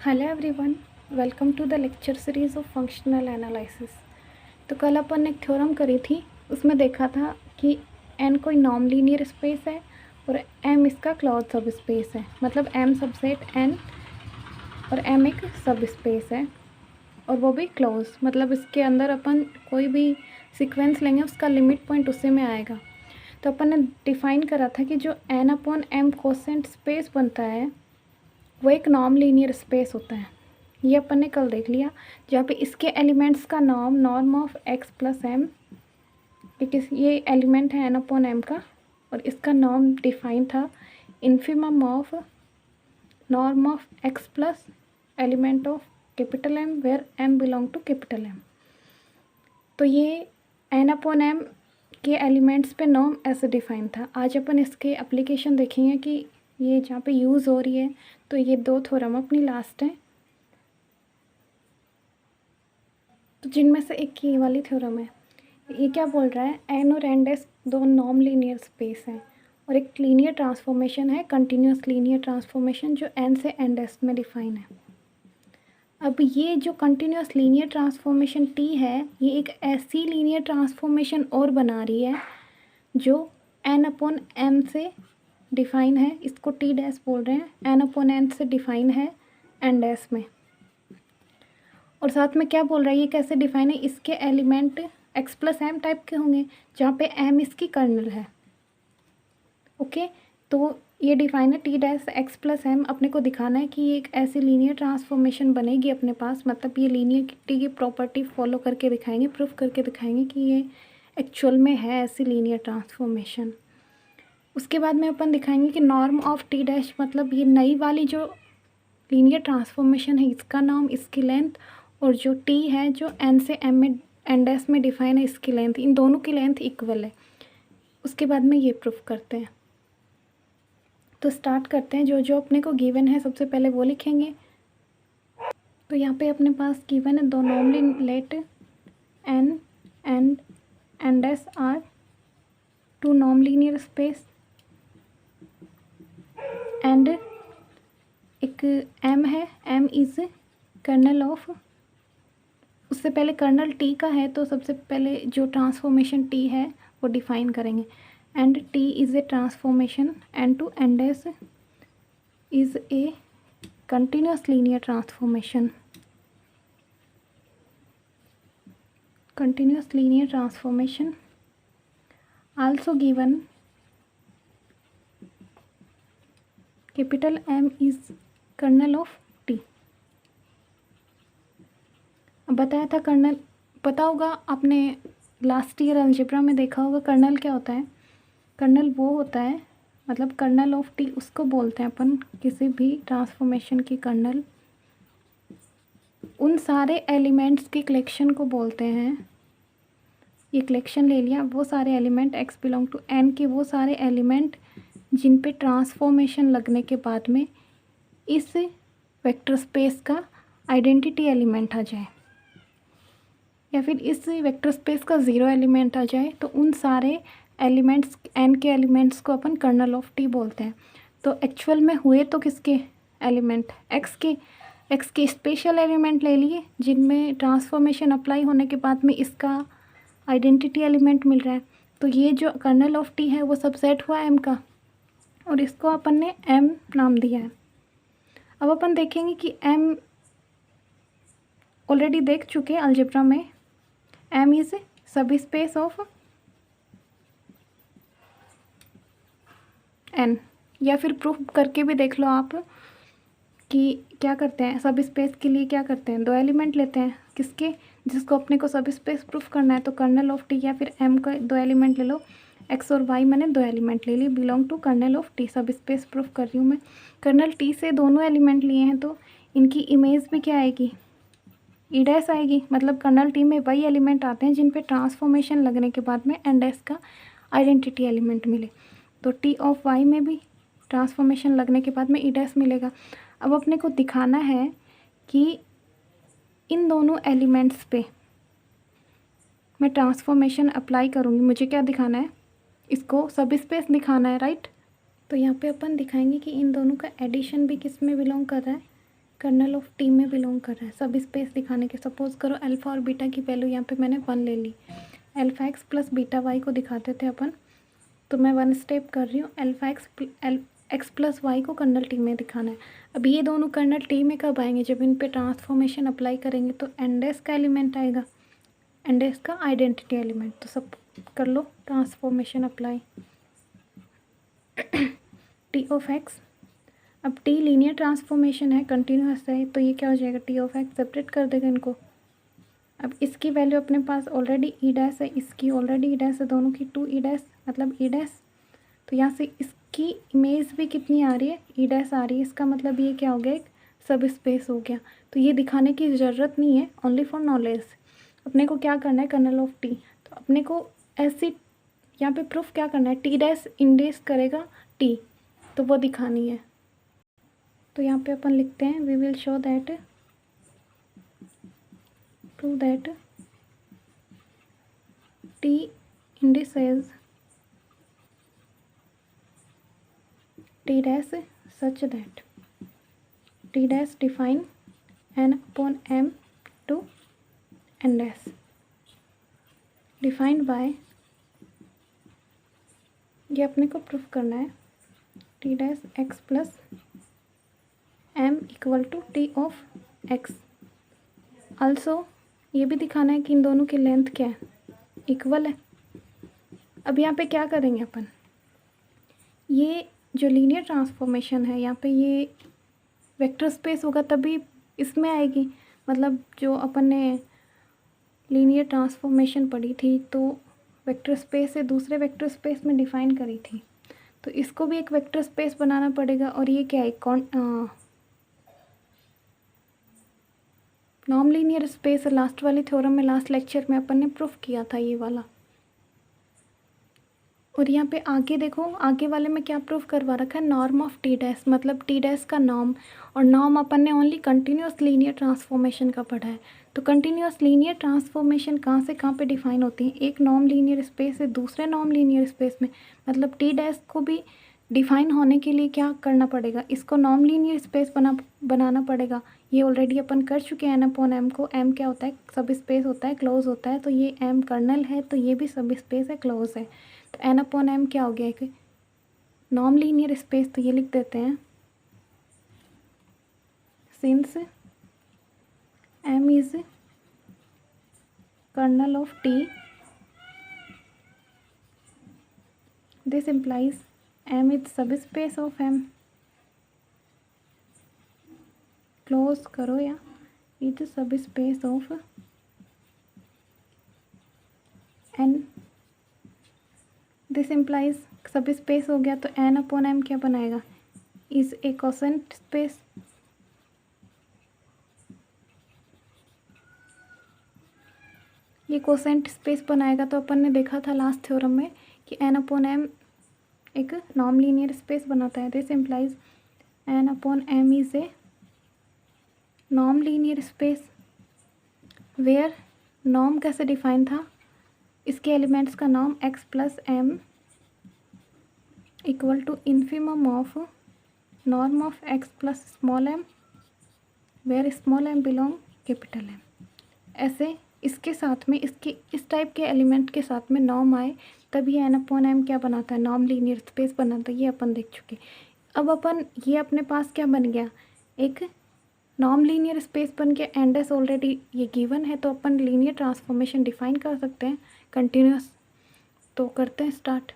Hello everyone, welcome to the lecture series of functional analysis. तो कल अपन ने एक थ्योरम करी थी, उसमें देखा था कि n कोई नॉन लीनियर स्पेस है और m इसका क्लोज सब स्पेस है। मतलब m सबसेट n और m एक सब स्पेस है और वो भी क्लोज। मतलब इसके अंदर अपन कोई भी सीक्वेंस लेंगे उसका लिमिट पॉइंट उसी में आएगा। तो अपन ने डिफ़ाइन करा था कि जो n/m कोसेंट स्पेस बनता है वो एक नॉन लीनियर स्पेस होता है। ये अपन ने कल देख लिया, जहाँ पे इसके एलिमेंट्स का norm of x plus M, ये एलिमेंट है n/m का, और इसका नॉर्म डिफाइन था infimum of norm of x plus element of capital M where m belong to capital M। तो ये n/m के एलिमेंट्स पे नॉर्म ऐसे डिफाइन था। आज अपन इसके एप्लीकेशन देखेंगे कि ये जहाँ पे यूज़ हो रही है। तो ये दो थ्योरम अपनी लास्ट हैं, तो जिनमें से एक ये वाली थ्योरम है। ये क्या बोल रहा है, एन और एन डैश दो नॉन लीनियर स्पेस हैं और एक लीनियर ट्रांसफॉर्मेशन है, कंटिन्यूस लीनियर ट्रांसफॉर्मेशन, जो एन से एन डैश में डिफाइन है। अब ये जो कंटिन्यूस लीनियर ट्रांसफॉर्मेशन टी है, ये एक ऐसी लीनियर ट्रांसफॉर्मेशन और बना रही है जो n/m से डिफाइन है। इसको टी डैश बोल रहे हैं। n/n से डिफाइन है एन डैश में। और साथ में क्या बोल रहा है, ये कैसे डिफाइन है, इसके element x plus M type के होंगे जहाँ पे m इसकी कर्नल है। ओके, तो ये डिफाइन है T dash x plus M. अपने को दिखाना है कि ये एक ऐसी लीनियर ट्रांसफॉर्मेशन बनेगी अपने पास। मतलब ये लीनियरिटी की प्रॉपर्टी फॉलो करके दिखाएंगे, प्रूफ करके दिखाएंगे कि ये एक्चुअल में है ऐसी लीनियर ट्रांसफॉर्मेशन। उसके बाद में अपन दिखाएंगे कि नॉर्म ऑफ टी डैश, मतलब ये नई वाली जो लीनियर ट्रांसफॉर्मेशन है, इसका नाम, इसकी लेंथ, और जो टी है जो एन से एम में एन डैश में डिफाइन है, इसकी लेंथ, इन दोनों की लेंथ इक्वल है। उसके बाद में ये प्रूफ करते हैं। तो स्टार्ट करते हैं। जो जो अपने को गिवन है सबसे पहले वो लिखेंगे। तो यहाँ पे अपने पास गिवन है दो normally let N and N dash are two non linear space and एक m है, m इज़ कर्नल ऑफ, उससे पहले कर्नल t का है तो सबसे पहले जो ट्रांसफॉर्मेशन t है वो डिफाइन करेंगे। And t is a transformation n to n dash is a continuous linear transformation, continuous linear transformation also given capital M is kernel of T। अब बताया था कर्नल, पता होगा आपने लास्ट ईयर अलजेब्रा में देखा होगा कर्नल क्या होता है। कर्नल वो होता है, मतलब कर्नल ऑफ टी उसको बोलते हैं अपन, किसी भी ट्रांसफॉर्मेशन की कर्नल उन सारे एलिमेंट्स के कलेक्शन को बोलते हैं। ये कलेक्शन ले लिया, वो सारे element x belong to n के वो सारे एलिमेंट जिन पे ट्रांसफॉर्मेशन लगने के बाद में इस वेक्टर स्पेस का आइडेंटिटी एलिमेंट आ जाए या फिर इस वेक्टर स्पेस का ज़ीरो एलिमेंट आ जाए, तो उन सारे एलिमेंट्स n के एलिमेंट्स को अपन कर्नल ऑफ t बोलते हैं। तो एक्चुअल में हुए तो किसके एलिमेंट, x के स्पेशल एलिमेंट ले लिए जिनमें ट्रांसफॉर्मेशन अप्लाई होने के बाद में इसका आइडेंटिटी एलिमेंट मिल रहा है। तो ये जो कर्नल ऑफ टी है वो सबसेट हुआ m का, और इसको अपन ने m नाम दिया है। अब अपन देखेंगे कि m ऑलरेडी देख चुके हैं अलजेब्रा में, m is subspace of n, या फिर प्रूफ करके भी देख लो आप कि क्या करते हैं सब स्पेस के लिए, क्या करते हैं, दो एलिमेंट लेते हैं किसके, जिसको अपने को सब स्पेस प्रूफ करना है। तो कर्नल ऑफ टी या फिर m का दो एलिमेंट ले लो, x और y मैंने दो एलिमेंट ले लिए, belong to kernel of T, subspace proof कर रही हूँ मैं। कर्नल टी से दोनों एलिमेंट लिए हैं तो इनकी इमेज में क्या आएगी, ई डैश आएगी। मतलब कर्नल टी में वही एलिमेंट आते हैं जिन पे ट्रांसफॉर्मेशन लगने के बाद में एन डैश का आइडेंटिटी एलिमेंट मिले। तो टी ऑफ वाई में भी ट्रांसफॉर्मेशन लगने के बाद में ई डैश मिलेगा। अब अपने को दिखाना है कि इन दोनों एलिमेंट्स पे मैं ट्रांसफॉर्मेशन अप्लाई करूँगी। मुझे क्या दिखाना है, इसको सब स्पेस दिखाना है, राइट। तो यहाँ पे अपन दिखाएंगे कि इन दोनों का एडिशन भी किस में बिलोंग कर रहा है, कर्नल ऑफ टी में बिलोंग कर रहा है। सब स्पेस दिखाने के, सपोज करो अल्फ़ा और बीटा की वैल्यू यहाँ पे मैंने 1 ले ली। Alpha x plus beta y को दिखाते थे अपन, तो मैं 1 स्टेप कर रही हूँ। अल्फ़ा एक्स प्लस वाई को कर्नल टी में दिखाना है। अब ये दोनों कर्नल टी में कब आएंगे? जब इन पे ट्रांसफॉर्मेशन अप्लाई करेंगे तो एनडेस का एलिमेंट आएगा, एनडेस का आइडेंटिटी एलिमेंट। तो सब कर लो transformation apply. T of x, अब टी लीनियर ट्रांसफॉर्मेशन है, कंटिन्यूस है, तो ये क्या हो जाएगा? टी ऑफ एक्स सेपरेट कर देगा इनको। अब इसकी वैल्यू अपने पास ऑलरेडी ई डैश है, इसकी ऑलरेडी ई डैश है, दोनों की 2 ई डैश मतलब ई डैश। तो यहाँ से इसकी इमेज भी कितनी आ रही है? ई डैश आ रही है। इसका मतलब ये क्या हो गया? एक सब स्पेस हो गया। तो ये दिखाने की ज़रूरत नहीं है, ओनली फॉर नॉलेज। अपने को क्या करना है? Kernel of T. तो अपने को ऐसी यहाँ पे प्रूफ क्या करना है? टी डैश इंडेक्स करेगा टी, तो वो दिखानी है। तो यहाँ पे अपन लिखते हैं we will show that, prove that T induces T dash such that t dash define n upon m to n dash defined by, ये अपने को प्रूफ करना है, T dash X plus M equal to T of X. Also ये भी दिखाना है कि इन दोनों की लेंथ क्या है? इक्वल है। अब यहाँ पे क्या करेंगे अपन? ये जो लीनियर ट्रांसफॉर्मेशन है, यहाँ पे ये वेक्टर स्पेस होगा तभी इसमें आएगी। मतलब जो अपन ने लीनियर ट्रांसफॉर्मेशन पढ़ी थी तो वेक्टर स्पेस से दूसरे वेक्टर स्पेस में डिफाइन करी थी, तो इसको भी एक वेक्टर स्पेस बनाना पड़ेगा। और ये क्या है? Non linear space. लास्ट वाली थ्योरम में, लास्ट लेक्चर में अपन ने प्रूफ किया था ये वाला। और यहाँ पे आगे देखो, आगे वाले में क्या प्रूफ करवा रखा है? नॉर्म ऑफ टी डैश, मतलब टी डैश का नॉर्म। और नॉर्म अपन ने ओनली कंटिन्यूस लीनियर ट्रांसफॉर्मेशन का पढ़ा है। तो कंटिन्यूस लीनियर ट्रांसफॉर्मेशन कहाँ से कहाँ पे डिफाइन होती है? एक नॉर्म लीनियर स्पेस से दूसरे नॉर्म लीनियर स्पेस में। मतलब टी डैश को भी डिफाइन होने के लिए क्या करना पड़ेगा? इसको नॉर्म लीनियर स्पेस बनाना पड़ेगा। ये ऑलरेडी अपन कर चुके हैं। n अपॉन m को, m क्या होता है? सब स्पेस होता है, क्लोज होता है। तो ये m कर्नल है, तो ये भी सब स्पेस है, क्लोज है। तो n अपॉन m क्या हो गया? एक नॉन लीनियर स्पेस। तो ये लिख देते हैं since m is kernel of t, this implies m is subspace of m। Close करो या is subspace of n। This implies subspace हो गया, तो n अपॉन m क्या बनाएगा? Is a quotient space. ये quotient space बनाएगा। तो अपन ने देखा था लास्ट थ्योरम में कि n अपॉन m एक नॉन लीनियर स्पेस बनाता है। This implies n upon m is a non linear space where norm कैसे डिफाइन था? इसके एलिमेंट्स का norm x plus m equal to infimum of norm of x plus small m where small m belong capital M। ऐसे इसके साथ में, इसके इस टाइप के एलिमेंट के साथ में नॉर्म आए तब ये n अपॉन m क्या बनाता है? नॉर्म लीनियर स्पेस बनाता है। ये अपन देख चुके। अब अपन ये अपने पास क्या बन गया? एक नॉन लीनियर स्पेस बन के एंड एस ऑलरेडी ये गिवन है, तो अपन लीनियर ट्रांसफॉर्मेशन डिफाइन कर सकते हैं कंटिन्यूस। तो करते हैं start.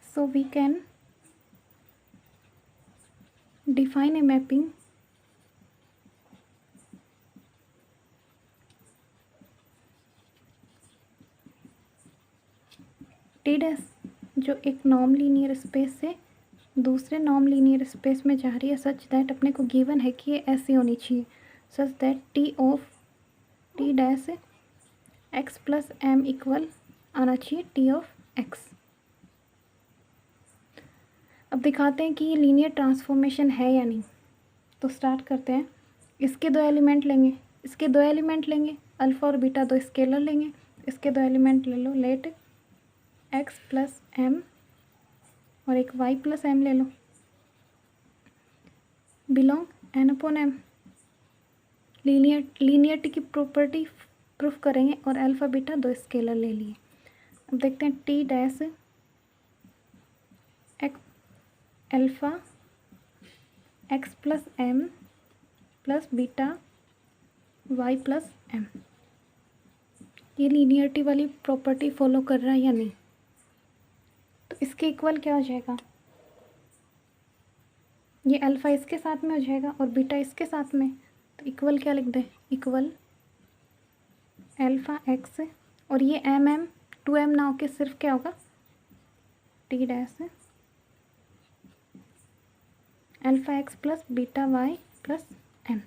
So we can define a mapping T dash जो एक नॉन लीनियर स्पेस से दूसरे नॉन लीनियर स्पेस में जा रही है, सच दैट अपने को गिवन है कि ये ऐसी होनी चाहिए, such that T of T dash X plus M equal आना चाहिए टी ऑफ एक्स। अब दिखाते हैं कि ये लीनियर ट्रांसफॉर्मेशन है या नहीं। तो स्टार्ट करते हैं। इसके दो एलिमेंट लेंगे, इसके दो एलिमेंट लेंगे, अल्फ़ा और बीटा दो स्केलर लेंगे। इसके दो एलिमेंट ले लो, लेट एक्स प्लस एम और एक वाई प्लस एम ले लो। Belong N upon M, linearity की प्रॉपर्टी प्रूफ करेंगे और अल्फ़ा बीटा दो स्केलर ले लिए। अब देखते हैं T dash alpha x plus M plus beta Y plus M, ये लीनियरिटी वाली प्रॉपर्टी फॉलो कर रहा है या नहीं। तो इसके इक्वल क्या हो जाएगा, ये अल्फ़ा इसके साथ में हो जाएगा और बीटा इसके साथ में, तो इक्वल क्या लिख दें, इक्वल अल्फ़ा एक्स और ये एम 2m ना होके सिर्फ क्या होगा T dash alpha x plus beta Y plus M.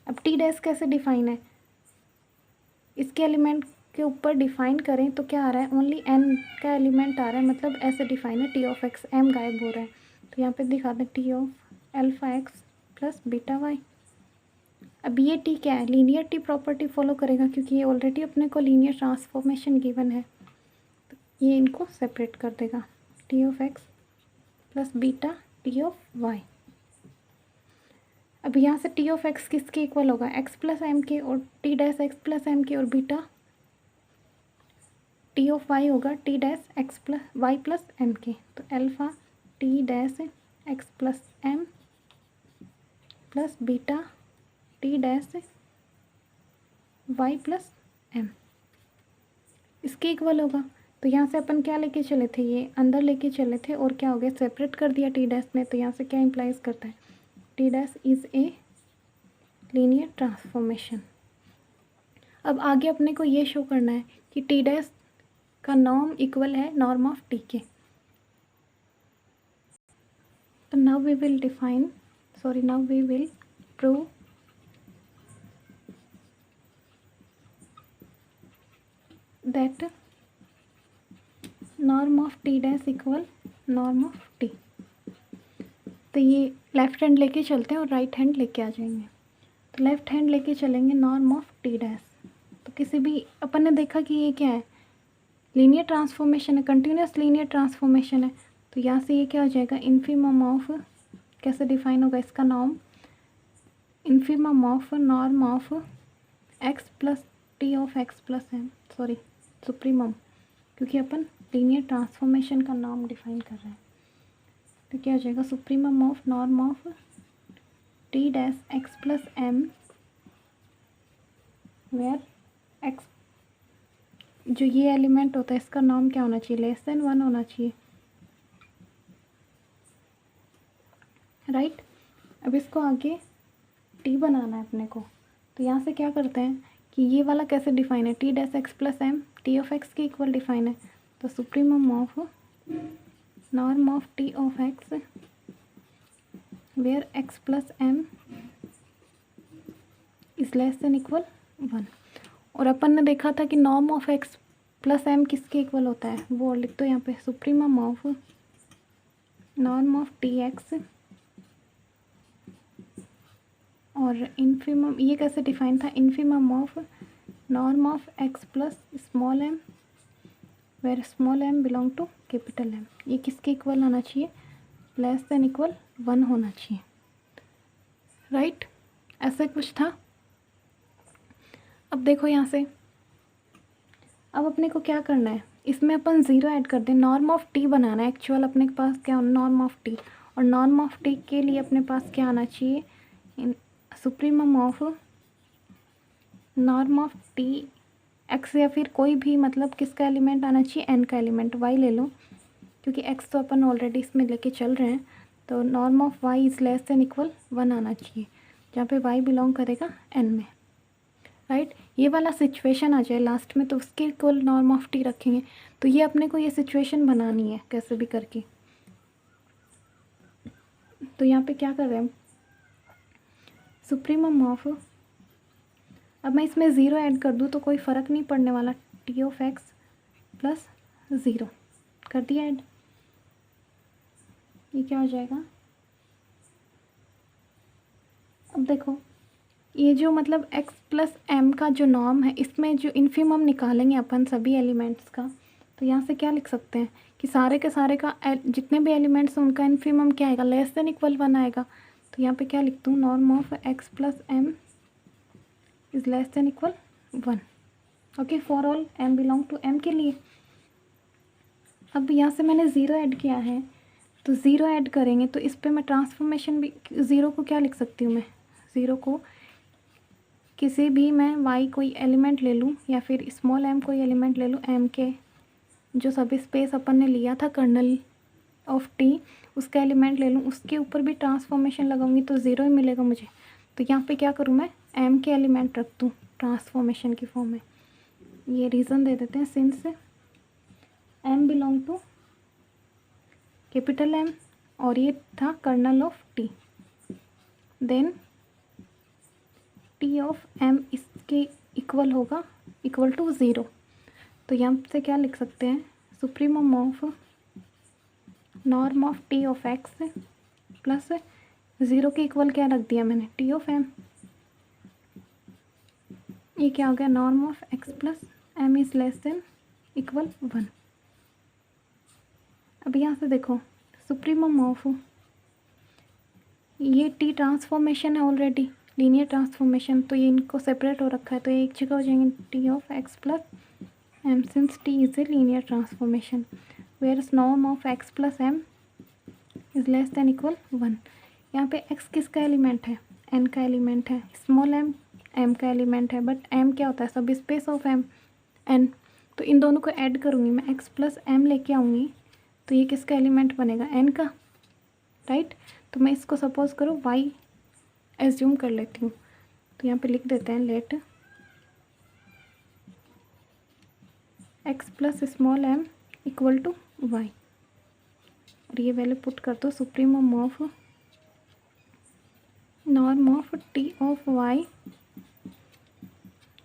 अब टी डैश कैसे डिफाइन है, इसके एलिमेंट के ऊपर डिफाइन करें तो क्या आ रहा है, ओनली एन का एलिमेंट आ रहा है, मतलब ऐसे डिफाइन है टी ऑफ एक्स, एम गायब हो रहा है। तो यहाँ पे दिखा दें T of alpha x plus beta Y. अब ये टी क्या है, लीनियर टी प्रॉपर्टी फॉलो करेगा क्योंकि ये ऑलरेडी अपने को लीनियर ट्रांसफॉर्मेशन गिवन है, तो ये इनको सेपरेट कर देगा, T of X plus beta T of Y. अब यहाँ से टी ऑफ एक्स किसके इक्वल होगा, एक्स प्लस एम के, और T dash X plus M के, और बीटा टी ऑफ वाई होगा T dash X plus Y plus M के। तो alpha T dash X plus M plus beta T dash Y plus M इसके equal होगा। तो यहाँ से अपन क्या लेके चले थे, ये अंदर लेके चले थे और क्या हो गया, सेपरेट कर दिया टी डैश ने। तो यहाँ से क्या इम्प्लाइज करता है, T dash is a linear transformation. अब आगे अपने को ये शो करना है कि टी डैश का नॉर्म इक्वल है नॉर्म ऑफ टी के। तो now we will prove that norm of T dash equal norm of T. तो ये लेफ्ट हैंड लेके चलते हैं और राइट हैंड लेके आ जाएंगे। तो लेफ्ट हैंड लेके चलेंगे नॉर्म ऑफ टी डैश। तो किसी भी अपन ने देखा कि ये क्या है, लीनियर ट्रांसफॉर्मेशन है, कंटिन्यूस लीनियर ट्रांसफॉर्मेशन है। तो यहाँ से ये क्या हो जाएगा, इन्फिमम ऑफ, कैसे डिफाइन होगा इसका norm, infimum of norm of X plus T of X plus M, sorry supremum, क्योंकि अपन लीनियर ट्रांसफॉर्मेशन का नॉर्म डिफाइन कर रहे हैं। तो क्या हो जाएगा, supremum of norm of T dash X plus M where X, जो ये एलिमेंट होता है इसका नॉर्म क्या होना चाहिए, लेस देन 1 होना चाहिए, राइट। अब इसको आगे टी बनाना है अपने को। तो यहाँ से क्या करते हैं कि ये वाला कैसे डिफाइन है, T dash X plus M T of X के इक्वल डिफाइन है। तो supremum of norm of T of X where X plus M is less than equal 1। और अपन ने देखा था कि norm of X plus M किसके इक्वल होता है, वो लिख दो यहाँ पे, supremum of norm of T X और इन्फिमम, ये कैसे डिफाइन था, infimum of norm of X plus small M where small M belong to capital M. ये किसके इक्वल होना चाहिए, लेस देन इक्वल 1 होना चाहिए, राइट। ऐसे कुछ था। अब देखो यहाँ से, अब अपने को क्या करना है, इसमें अपन 0 ऐड कर दें, नॉर्म ऑफ टी बनाना है एक्चुअल अपने के पास क्या, नॉर्म ऑफ टी, और नॉर्म ऑफ टी के लिए अपने पास क्या आना चाहिए, supremum of norm of T x, या फिर कोई भी मतलब किसका एलिमेंट आना चाहिए, एन का एलिमेंट, वाई ले लो क्योंकि एक्स तो अपन ऑलरेडी इसमें लेके चल रहे हैं। तो norm of Y is less than equal 1 आना चाहिए, जहाँ पे वाई बिलोंग करेगा एन में, राइट। ये वाला सिचुएशन आ जाए लास्ट में तो उसके इक्वल नॉर्म ऑफ टी रखेंगे। तो ये अपने को ये सिचुएशन बनानी है कैसे भी करके। तो यहाँ पे क्या कर रहे हैं, सुप्रीमम ऑफ, अब मैं इसमें 0 ऐड कर दूँ तो कोई फ़र्क नहीं पड़ने वाला, टी ऑफ एक्स प्लस 0 कर दिया ऐड। ये क्या हो जाएगा, अब देखो ये जो मतलब x प्लस एम का जो नॉर्म है, इसमें जो इन्फिमम निकालेंगे अपन सभी एलिमेंट्स का, तो यहाँ से क्या लिख सकते हैं कि सारे के सारे का जितने भी एलिमेंट्स हैं उनका इन्फिमम क्या आएगा, लेस देन इक्वल 1 आएगा। तो यहाँ पे क्या लिखती हूँ, norm of X plus M is less than equal 1। Okay, for all M belong to M के लिए। अब यहाँ से मैंने ज़ीरो ऐड किया है, तो ज़ीरो ऐड करेंगे तो इस पर मैं ट्रांसफॉर्मेशन भी, ज़ीरो को क्या लिख सकती हूँ मैं, ज़ीरो को किसी भी मैं वाई कोई एलिमेंट ले लूँ या फिर स्मॉल एम कोई एलिमेंट ले लूँ, एम के जो सब स्पेस अपन ने लिया था कर्नल ऑफ टी, उसका एलिमेंट ले लूँ, उसके ऊपर भी ट्रांसफॉर्मेशन लगाऊंगी तो ज़ीरो ही मिलेगा मुझे। तो यहाँ पे क्या करूँ मैं, एम के एलिमेंट रख दूँ ट्रांसफॉर्मेशन की फॉर्म में। ये रीज़न दे देते हैं, since M belong to capital M और ये था kernel of T, then T of M इसके इक्वल होगा, इक्वल टू ज़ीरो। तो यहाँ से क्या लिख सकते हैं, supremum of norm of T of X plus zero के इक्वल क्या रख दिया मैंने, टी ऑफ एम। ये क्या हो गया, norm of X plus M is less than equal 1। अब यहाँ से देखो, सुप्रीमम ऑफ, ये टी ट्रांसफॉर्मेशन है ऑलरेडी, लीनियर ट्रांसफॉर्मेशन, तो ये इनको सेपरेट हो रखा है, तो ये एक जगह हो जाएंगे, T of X plus M since T is a linear transformation, where norm of X plus M is less than equal 1। यहाँ पे x किसका एलिमेंट है, n का एलिमेंट है, स्मॉल m का एलिमेंट है, बट m क्या होता है, सब स्पेस ऑफ m n। तो इन दोनों को ऐड करूँगी मैं, x प्लस m लेके आऊँगी, तो ये किसका एलिमेंट बनेगा, n का, राइट। तो मैं इसको सपोज करो y एज्यूम कर लेती हूँ, तो यहाँ पे लिख देते हैं let x plus small m equal to y, और ये वैल्यू पुट कर दो, supremum of norm of T of Y,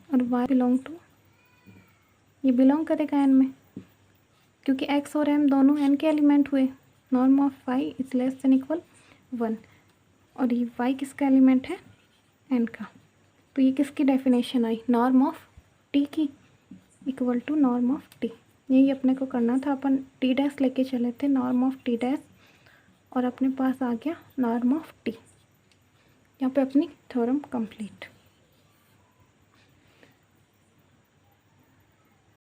और वाई बिलोंग टू, ये बिलोंग करेगा एन में क्योंकि एक्स और एम दोनों एन के एलिमेंट हुए, norm of Y is less than equal 1, और ये वाई किसका एलिमेंट है, एन का। तो ये किसकी डेफिनेशन आई, नॉर्म ऑफ टी की, equal to norm of T. यही अपने को करना था, अपन टी डैश लेके चले थे, नॉर्म ऑफ टी डैश, और अपने पास आ गया नॉर्म ऑफ टी। यहाँ पे अपनी थ्योरम कंप्लीट।